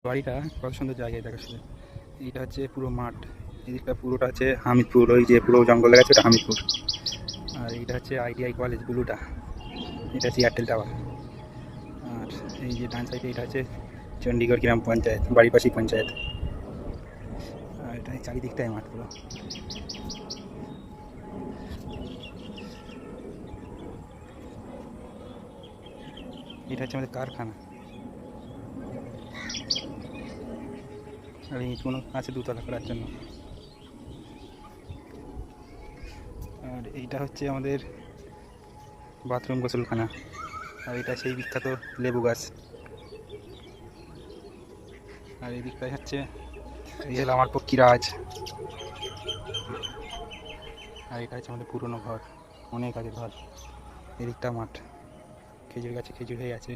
বাড়িটা কত সুন্দর জায়গায় দেখা শুধু। এইটা হচ্ছে পুরো মাঠ, এদিকটা পুরোটা হচ্ছে হামিদপুর, ওই যে পুরো জঙ্গলে গেছে ওটা হামিদপুর। আর এইটা হচ্ছে আইটিআই কলেজ ব্লুটা, এটা হচ্ছে এয়ারটেল টাওয়ার। আর এই যে ডান সাইডে এটা হচ্ছে চণ্ডীগড় গ্রাম পঞ্চায়েত, বাড়ির পাশেই পঞ্চায়েত। আর এটা চারিদিকটাই মাঠ পুরো। এটা হচ্ছে আমাদের কারখানা, আর ইটগুলো আছে দুতলা করার জন্য। আর এইটা হচ্ছে আমাদের বাথরুম গোসলখানা। আর এটা সেই বিখ্যাত লেবু গাছ। আর এই দিকটাই হচ্ছে, এই হলো আমার পক্ষীরাজ। আর এটা হচ্ছে আমাদের পুরনো ঘর, অনেক আগের ঘর। এদিকটা মাঠ, খেজুর গাছে খেজুর হয়ে আছে।